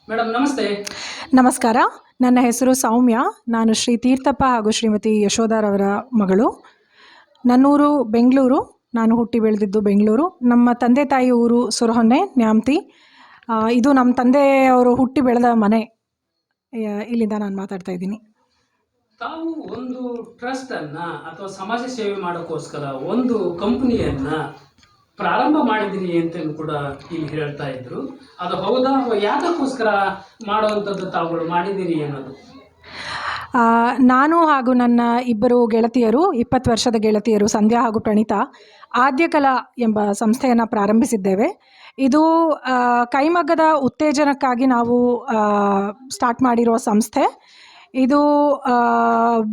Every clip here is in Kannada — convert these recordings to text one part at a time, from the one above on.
ಮೇಡಮ್ ನಮಸ್ತೆ. ನಮಸ್ಕಾರ. ನನ್ನ ಹೆಸರು ಸೌಮ್ಯ. ನಾನು ಶ್ರೀ ತೀರ್ಥಪ್ಪ ಹಾಗೂ ಶ್ರೀಮತಿ ಯಶೋಧರವರ ಮಗಳು. ನನ್ನೂರು ಬೆಂಗಳೂರು. ನಾನು ಹುಟ್ಟಿ ಬೆಳೆದಿದ್ದು ಬೆಂಗಳೂರು. ನಮ್ಮ ತಂದೆ ತಾಯಿ ಊರು ಸುರಹೊನ್ನೆ, ನ್ಯಾಮತಿ. ಇದು ನಮ್ಮ ತಂದೆಯವರು ಹುಟ್ಟಿ ಬೆಳೆದ ಮನೆ. ಇಲ್ಲಿಂದ ನಾನು ಮಾತಾಡ್ತಾ ಇದ್ದೀನಿ. ತಾವು ಒಂದು ಟ್ರಸ್ಟ್ ಅನ್ನ ಅಥವಾ ಸಮಾಜ ಸೇವೆ ಮಾಡೋಕ್ಕೋಸ್ಕರ ಒಂದು ಕಂಪನಿಯನ್ನ ಪ್ರಾರಂಭ ಮಾಡಿದಿರಿ ಅಂತ ಕೂಡ ಇಲ್ಲಿ ಹೇಳ್ತಾ ಇದ್ರು. ಅದು ಹೌದಾ? ಯಾತಕ್ಕೋಸ್ಕರ ಮಾಡುವಂಥದ್ದು ತಾವುಗಳು ಮಾಡಿದಿರಿ ಅನ್ನೋದು? ನಾನು ಹಾಗೂ ನನ್ನ ಇಬ್ಬರು ಗೆಳತಿಯರು, 20 ವರ್ಷದ ಗೆಳತಿಯರು ಸಂಧ್ಯಾ ಹಾಗೂ ಪ್ರಣೀತಾ, ಆದ್ಯಕಲಾ ಎಂಬ ಸಂಸ್ಥೆಯನ್ನು ಪ್ರಾರಂಭಿಸಿದ್ದೇವೆ. ಇದು ಕೈಮಗ್ಗದ ಉತ್ತೇಜನಕ್ಕಾಗಿ ನಾವು ಸ್ಟಾರ್ಟ್ ಮಾಡಿರೋ ಸಂಸ್ಥೆ. ಇದು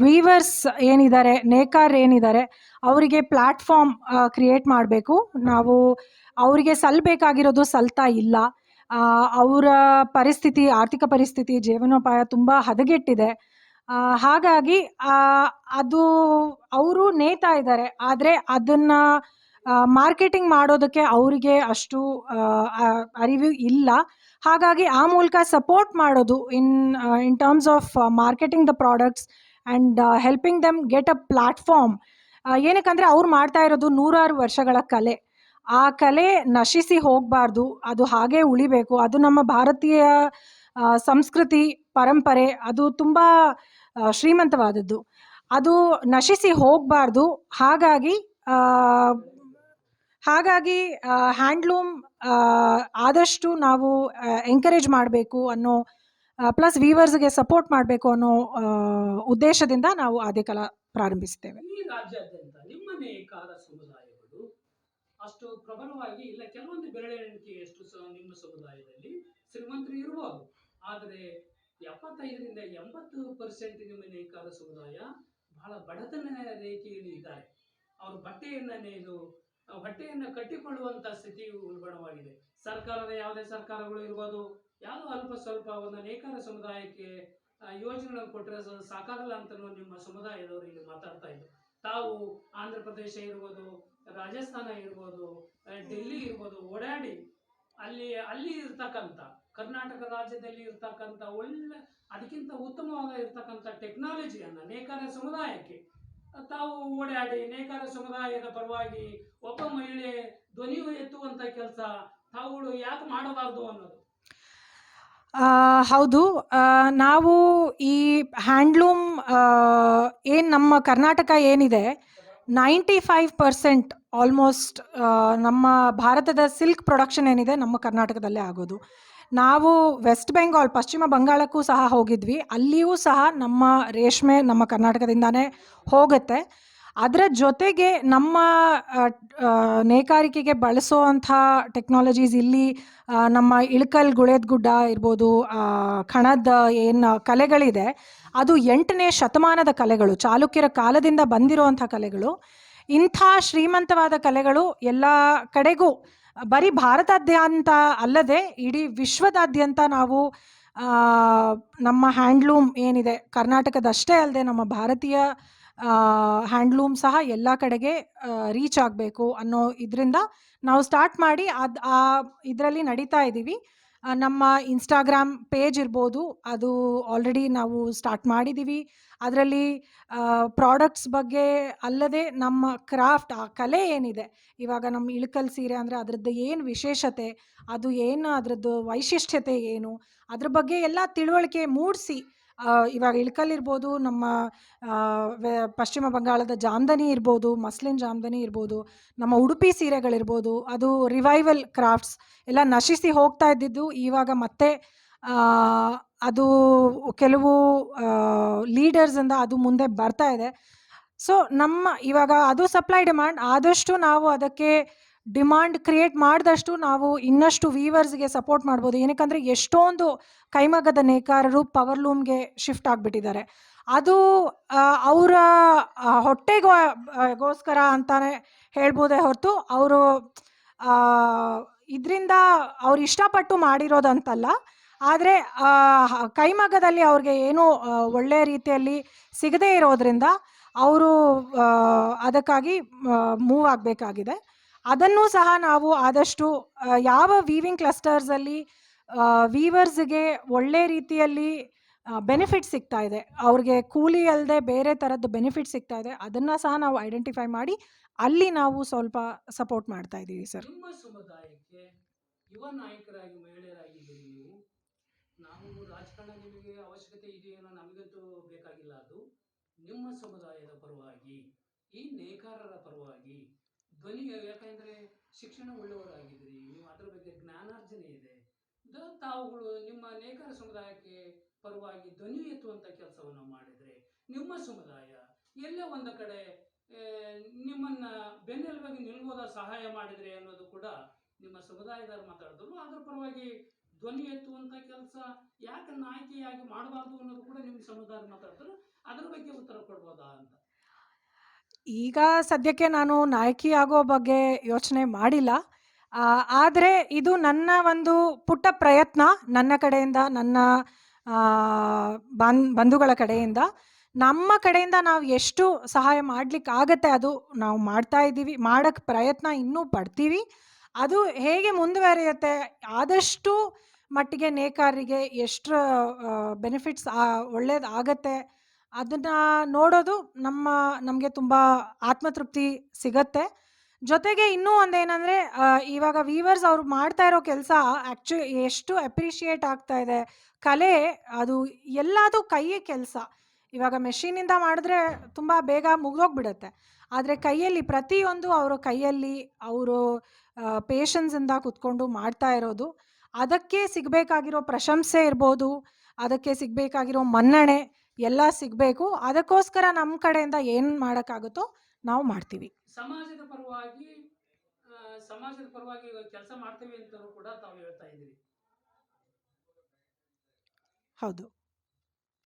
ವೀವರ್ಸ್ ಏನಿದ್ದಾರೆ, ನೇಕಾರ್ ಏನಿದ್ದಾರೆ, ಅವರಿಗೆ ಪ್ಲ್ಯಾಟ್ಫಾರ್ಮ್ ಕ್ರಿಯೇಟ್ ಮಾಡಬೇಕು. ನಾವು ಅವರಿಗೆ ಸಲ್ಲಬೇಕಾಗಿರೋದು ಸಲ್ತಾ ಇಲ್ಲ. ಅವರ ಪರಿಸ್ಥಿತಿ, ಆರ್ಥಿಕ ಪರಿಸ್ಥಿತಿ, ಜೀವನೋಪಾಯ ತುಂಬ ಹದಗೆಟ್ಟಿದೆ. ಹಾಗಾಗಿ ಅದು ಅವರು ನೇಯ್ತಾ ಇದ್ದಾರೆ, ಆದರೆ ಅದನ್ನು ಮಾರ್ಕೆಟಿಂಗ್ ಮಾಡೋದಕ್ಕೆ ಅವರಿಗೆ ಅಷ್ಟು ಅರಿವು ಇಲ್ಲ. ಹಾಗಾಗಿ ಆ ಮೂಲಕ ಸಪೋರ್ಟ್ ಮಾಡೋದು in terms of marketing the products and helping them get a platform. ಏನಕ್ಕಂದರೆ ಅವ್ರು ಮಾಡ್ತಾ ಇರೋದು ನೂರಾರು ವರ್ಷಗಳ ಕಲೆ. ಆ ಕಲೆ ನಶಿಸಿ ಹೋಗಬಾರ್ದು, ಅದು ಹಾಗೇ ಉಳಿಬೇಕು. ಅದು ನಮ್ಮ ಭಾರತೀಯ ಸಂಸ್ಕೃತಿ ಪರಂಪರೆ, ಅದು ತುಂಬ ಶ್ರೀಮಂತವಾದದ್ದು. ಅದು ನಶಿಸಿ ಹೋಗಬಾರ್ದು. ಹಾಗಾಗಿ ಹ್ಯಾಂಡ್ಲೂಮ್ ಆದಷ್ಟು ನಾವು ಎಂಕರೇಜ್ ಮಾಡಬೇಕು ಅನ್ನೋ, ಪ್ಲಸ್ ವೀವರ್ಸ್ಗೆ ಸಪೋರ್ಟ್ ಮಾಡಬೇಕು ಅನ್ನೋ ಉದ್ದೇಶದಿಂದ ನಾವು ಆದ್ಯಕಲಾ ಪ್ರಾರಂಭಿಸಿದ್ದೇವೆ. ಈ ರಾಜ್ಯಾದ್ಯಂತ ನಿಮ್ಮ ನೇಕಾರ ಸಮುದಾಯಗಳು ಅಷ್ಟು ಪ್ರಬಲವಾಗಿ ಇಲ್ಲ. ಕೆಲವೊಂದು ಬೆರಳೆಣಿಕೆಯಷ್ಟು ನಿಮ್ಮ ಸಮುದಾಯದಲ್ಲಿ ಶ್ರೀಮಂತರು ಇರಬಹುದು, ಆದರೆ 75ರಿಂದ 80% ನಿಮ್ಮ ನೇಕಾರ ಸಮುದಾಯ ಬಹಳ ಬಡತನ ರೇಖೆಯಲ್ಲಿ ಇದ್ದಾರೆ. ಅವರು ಬಟ್ಟೆಯನ್ನು ಕಟ್ಟಿಕೊಳ್ಳುವಂತ ಸ್ಥಿತಿ ಉಲ್ಬಣವಾಗಿದೆ. ಸರ್ಕಾರದ ಯಾವುದೇ ಸರ್ಕಾರಗಳು ಇರ್ಬೋದು, ಯಾವುದೋ ಅಲ್ಪ ಸ್ವಲ್ಪ ಒಂದು ನೇಕಾರ ಸಮುದಾಯಕ್ಕೆ ಯೋಜನೆಗಳನ್ನು ಕೊಟ್ಟರೆ ಸಾಕಾಗಲ್ಲ ಅಂತ ನಿಮ್ಮ ಸಮುದಾಯದವರು ಇಲ್ಲಿ ಮಾತಾಡ್ತಾ ಇದ್ರು. ತಾವು ಆಂಧ್ರ ಪ್ರದೇಶ ಇರ್ಬೋದು, ರಾಜಸ್ಥಾನ ಇರ್ಬೋದು, ಡೆಲ್ಲಿ ಇರ್ಬೋದು, ಓಡಾಡಿ ಅಲ್ಲಿ ಇರ್ತಕ್ಕಂಥ ಕರ್ನಾಟಕ ರಾಜ್ಯದಲ್ಲಿ ಇರ್ತಕ್ಕಂಥ ಅದಕ್ಕಿಂತ ಉತ್ತಮವಾದ ಇರ್ತಕ್ಕಂಥ ಟೆಕ್ನಾಲಜಿಯನ್ನು ನೇಕಾರ ಸಮುದಾಯಕ್ಕೆ ತಾವು ಓಡಾಡಿ ನೇಕಾರ ಸಮುದಾಯದ ಪರವಾಗಿ ಒಬ್ಬ ಮಹಿಳೆ ಧ್ವನಿ ಎತ್ತುವಂತ ಕೆಲಸ ತಾವುಗಳು ಯಾಕೆ ಮಾಡಬಾರ್ದು ಅನ್ನೋದು. ಹೌದು. ನಾವು ಈ ಹ್ಯಾಂಡ್ಲೂಮ್ ಏನು ನಮ್ಮ ಕರ್ನಾಟಕ ಏನಿದೆ, 95% ಆಲ್ಮೋಸ್ಟ್ ನಮ್ಮ ಭಾರತದ ಸಿಲ್ಕ್ ಪ್ರೊಡಕ್ಷನ್ ಏನಿದೆ ನಮ್ಮ ಕರ್ನಾಟಕದಲ್ಲೇ ಆಗೋದು. ನಾವು ವೆಸ್ಟ್ ಬೆಂಗಾಲ್, ಪಶ್ಚಿಮ ಬಂಗಾಳಕ್ಕೂ ಸಹ ಹೋಗಿದ್ವಿ. ಅಲ್ಲಿಯೂ ಸಹ ನಮ್ಮ ರೇಷ್ಮೆ ನಮ್ಮ ಕರ್ನಾಟಕದಿಂದಾನೇ ಹೋಗುತ್ತೆ. ಅದರ ಜೊತೆಗೆ ನಮ್ಮ ನೇಕಾರಿಕೆಗೆ ಬಳಸೋವಂಥ ಟೆಕ್ನಾಲಜೀಸ್ ಇಲ್ಲಿ ನಮ್ಮ ಇಳಕಲ್ ಗುಳೇದ ಗುಡ್ಡ ಇರ್ಬೋದು, ಕಣದ ಏನು ಕಲೆಗಳಿದೆ, ಅದು 8ನೇ ಶತಮಾನದ ಕಲೆಗಳು, ಚಾಲುಕ್ಯರ ಕಾಲದಿಂದ ಬಂದಿರುವಂಥ ಕಲೆಗಳು. ಇಂಥ ಶ್ರೀಮಂತವಾದ ಕಲೆಗಳು ಎಲ್ಲ ಕಡೆಗೂ, ಬರೀ ಭಾರತಾದ್ಯಂತ ಅಲ್ಲದೆ ಇಡೀ ವಿಶ್ವದಾದ್ಯಂತ ನಾವು ನಮ್ಮ ಹ್ಯಾಂಡ್ಲೂಮ್ ಏನಿದೆ, ಕರ್ನಾಟಕದಷ್ಟೇ ಅಲ್ಲದೆ ನಮ್ಮ ಭಾರತೀಯ ಹ್ಯಾಂಡ್ಲೂಮ್ ಸಹ ಎಲ್ಲ ಕಡೆಗೆ ರೀಚ್ ಆಗಬೇಕು ಅನ್ನೋ ಇದರಿಂದ ನಾವು ಸ್ಟಾರ್ಟ್ ಮಾಡಿ ಇದರಲ್ಲಿ ನಡೀತಾ ಇದ್ದೀವಿ. ನಮ್ಮ ಇನ್ಸ್ಟಾಗ್ರಾಮ್ ಪೇಜ್ ಇರ್ಬೋದು, ಅದು ಆಲ್ರೆಡಿ ನಾವು ಸ್ಟಾರ್ಟ್ ಮಾಡಿದ್ದೀವಿ. ಅದರಲ್ಲಿ ಪ್ರಾಡಕ್ಟ್ಸ್ ಬಗ್ಗೆ ಅಲ್ಲದೆ ನಮ್ಮ ಕ್ರಾಫ್ಟ್, ಆ ಕಲೆ ಏನಿದೆ, ಇವಾಗ ನಮ್ಮ ಇಳಕಲ್ ಸೀರೆ ಅಂದರೆ ಅದರದ್ದು ಏನು ವಿಶೇಷತೆ, ಅದು ಏನು ಅದರದ್ದು ವೈಶಿಷ್ಟ್ಯತೆ ಏನು, ಅದ್ರ ಬಗ್ಗೆ ಎಲ್ಲ ತಿಳುವಳಿಕೆ ಮೂಡಿಸಿ, ಇವಾಗ ಇಳಕಲ್ ಇರ್ಬೋದು, ನಮ್ಮ ಪಶ್ಚಿಮ ಬಂಗಾಳದ ಜಾಮ್ದನಿ ಇರ್ಬೋದು, ಮಸ್ಲಿನ್ ಜಾಮ್ದನಿ ಇರ್ಬೋದು, ನಮ್ಮ ಉಡುಪಿ ಸೀರೆಗಳಿರ್ಬೋದು, ಅದು ರಿವೈವಲ್ ಕ್ರಾಫ್ಟ್ಸ್ ಎಲ್ಲ ನಶಿಸಿ ಹೋಗ್ತಾ ಇದ್ದಿದ್ದು ಇವಾಗ ಮತ್ತೆ ಅದು ಕೆಲವು ಲೀಡರ್ಸಿಂದ ಅದು ಮುಂದೆ ಬರ್ತಾ ಇದೆ. ಸೊ ನಮ್ಮ ಇವಾಗ ಅದು ಸಪ್ಲೈ ಡಿಮ್ಯಾಂಡ್, ಆದಷ್ಟು ನಾವು ಅದಕ್ಕೆ ಡಿಮಾಂಡ್ ಕ್ರಿಯೇಟ್ ಮಾಡಿದಷ್ಟು ನಾವು ಇನ್ನಷ್ಟು ವೀವರ್ಸ್ಗೆ ಸಪೋರ್ಟ್ ಮಾಡ್ಬೋದು. ಏನಕ್ಕಂದರೆ ಎಷ್ಟೊಂದು ಕೈಮಗ್ಗದ ನೇಕಾರರು ಪವರ್ಲೂಮ್ಗೆ ಶಿಫ್ಟ್ ಆಗಿಬಿಟ್ಟಿದ್ದಾರೆ. ಅದು ಅವರ ಹೊಟ್ಟೆಗೋಸ್ಕರ ಅಂತಾನೆ ಹೇಳ್ಬೋದೇ ಹೊರತು ಅವರು ಇದರಿಂದ ಅವ್ರು ಇಷ್ಟಪಟ್ಟು ಮಾಡಿರೋದಂತಲ್ಲ. ಆದರೆ ಕೈಮಗ್ಗದಲ್ಲಿ ಅವ್ರಿಗೆ ಏನೂ ಒಳ್ಳೆಯ ರೀತಿಯಲ್ಲಿ ಸಿಗದೇ ಇರೋದ್ರಿಂದ ಅವರು ಅದಕ್ಕಾಗಿ ಮೂವ್ ಆಗಬೇಕಾಗಿದೆ. ಅದನ್ನೂ ಸಹ ನಾವು ಆದಷ್ಟು ಯಾವ ವೀವಿಂಗ್ ಕ್ಲಸ್ಟರ್ಸಲ್ಲಿ ವೀವರ್ಸ್‌ಗೆ ಒಳ್ಳೆ ರೀತಿಯಲ್ಲಿ ಬೆನಿಫಿಟ್ ಸಿಗ್ತಾ ಇದೆ. ಅವ್ರಿಗೆ ಕೂಲಿ ಅಲ್ಲದೆ ಬೇರೆ ಥರದ್ದು ಬೆನಿಫಿಟ್ ಸಿಗ್ತಾ ಇದೆ. ಅದನ್ನು ಸಹ ನಾವು ಐಡೆಂಟಿಫೈ ಮಾಡಿ ಅಲ್ಲಿ ನಾವು ಸ್ವಲ್ಪ ಸಪೋರ್ಟ್ ಮಾಡ್ತಾ ಇದ್ದೀವಿ ಸರ್. ನಿಮ್ಮ ಸಮುದಾಯಕ್ಕೆ ಯುವ ನಾಯಕರಾಗಿ ಮಹಿಳೆಯರಾಗಿದ್ದೀರಿ ನೀವು. ನಾವು ರಾಜಕಾರಣ ನಿಮಗೆ ಅವಶ್ಯಕತೆ ಇದೆಯೇನೋ ನಮಗಂತೂ ಬೇಕಾಗಿಲ್ಲ. ಅದು ನಿಮ್ಮ ಸಮುದಾಯದ ಪರವಾಗಿ, ಈ ನೇಕಾರರ ಪರವಾಗಿ ಧ್ವನಿ, ಯಾಕಂದ್ರೆ ಶಿಕ್ಷಣ ಉಳ್ಳವರಾಗಿದ್ದೀರಿ ನೀವು, ಅದರ ಬಗ್ಗೆ ಜ್ಞಾನಾರ್ಜನೆ ಇದೆ. ತಾವುಗಳು ನಿಮ್ಮ ನೇಕಾರ ಸಮುದಾಯಕ್ಕೆ ಪರವಾಗಿ ಧ್ವನಿ ಎತ್ತುವಂತ ಕೆಲಸವನ್ನು ಮಾಡಿದ್ರೆ ನಿಮ್ಮ ಸಮುದಾಯ ಎಲ್ಲೇ ಒಂದು ಕಡೆ ಆ, ನಿಮ್ಮನ್ನ ಬೆನ್ನೆಲುಬಾಗಿ ನಿಲ್ಬೋದ ಸಹಾಯ ಮಾಡಿದ್ರೆ ಅನ್ನೋದು ಕೂಡ ನಿಮ್ಮ ಸಮುದಾಯದವ್ರು ಮಾತಾಡಿದ್ರು. ಅದ್ರ ಪರವಾಗಿ ಧ್ವನಿ ಎತ್ತುವಂತ ಕೆಲಸ ಯಾಕೆ ನಾಯಕಿಯಾಗಿ ಮಾಡಬಾರ್ದು ಅನ್ನೋದು ಕೂಡ ನಿಮ್ಮ ಸಮುದಾಯ ಮಾತಾಡ್ತಾರೆ. ಅದ್ರ ಬಗ್ಗೆ ಉತ್ತರ ಕೊಡ್ಬೋದಾ ಅಂತ. ಈಗ ಸದ್ಯಕ್ಕೆ ನಾನು ನಾಯಕಿ ಆಗೋ ಬಗ್ಗೆ ಯೋಚನೆ ಮಾಡಿಲ್ಲ. ಆದರೆ ಇದು ನನ್ನ ಒಂದು ಪುಟ್ಟ ಪ್ರಯತ್ನ ನನ್ನ ಕಡೆಯಿಂದ, ನನ್ನ ಬಂಧುಗಳ ಕಡೆಯಿಂದ. ನಮ್ಮ ಕಡೆಯಿಂದ ನಾವು ಎಷ್ಟು ಸಹಾಯ ಮಾಡಲಿಕ್ಕಾಗತ್ತೆ ಅದು ನಾವು ಮಾಡ್ತಾ ಇದ್ದೀವಿ. ಮಾಡೋಕ್ಕೆ ಪ್ರಯತ್ನ ಇನ್ನೂ ಪಡ್ತೀವಿ. ಅದು ಹೇಗೆ ಮುಂದುವರಿಯುತ್ತೆ, ಆದಷ್ಟು ಮಟ್ಟಿಗೆ ನೇಕಾರರಿಗೆ ಎಷ್ಟು ಬೆನಿಫಿಟ್ಸ್ ಒಳ್ಳೇದಾಗತ್ತೆ ಅದನ್ನು ನೋಡೋದು ನಮಗೆ ತುಂಬ ಆತ್ಮತೃಪ್ತಿ ಸಿಗತ್ತೆ. ಜೊತೆಗೆ ಇನ್ನೂ ಒಂದೇನಂದರೆ, ಇವಾಗ ವೀವರ್ಸ್ ಅವ್ರು ಮಾಡ್ತಾ ಇರೋ ಕೆಲಸ ಎಷ್ಟು ಅಪ್ರಿಷಿಯೇಟ್ ಆಗ್ತಾ ಇದೆ. ಕಲೆ ಅದು ಎಲ್ಲದೂ ಕೈಯ ಕೆಲಸ. ಇವಾಗ ಮೆಷಿನಿಂದ ಮಾಡಿದ್ರೆ ತುಂಬ ಬೇಗ ಮುಗಿದೋಗ್ಬಿಡುತ್ತೆ. ಆದರೆ ಕೈಯಲ್ಲಿ ಪ್ರತಿಯೊಂದು ಅವರ ಕೈಯಲ್ಲಿ ಅವರು ಪೇಷನ್ಸಿಂದ ಕುತ್ಕೊಂಡು ಮಾಡ್ತಾ ಇರೋದು. ಅದಕ್ಕೆ ಸಿಗಬೇಕಾಗಿರೋ ಪ್ರಶಂಸೆ ಇರ್ಬೋದು, ಅದಕ್ಕೆ ಸಿಗಬೇಕಾಗಿರೋ ಮನ್ನಣೆ ಎಲ್ಲ ಸಿಗಬೇಕು. ಅದಕ್ಕೋಸ್ಕರ ನಮ್ಮ ಕಡೆಯಿಂದ ಏನು ಮಾಡೋಕ್ಕಾಗುತ್ತೋ ನಾವು ಮಾಡ್ತೀವಿ. ಸಮಾಜದ ಪರವಾಗಿ ಸಮಾಜದ ಪರವಾಗಿ ಕೆಲಸ ಮಾಡ್ತೀವಿ ಅಂತ ಕೂಡ ತಾವು ಹೇಳ್ತಾ ಇದ್ದೀರಿ. ಹೌದು.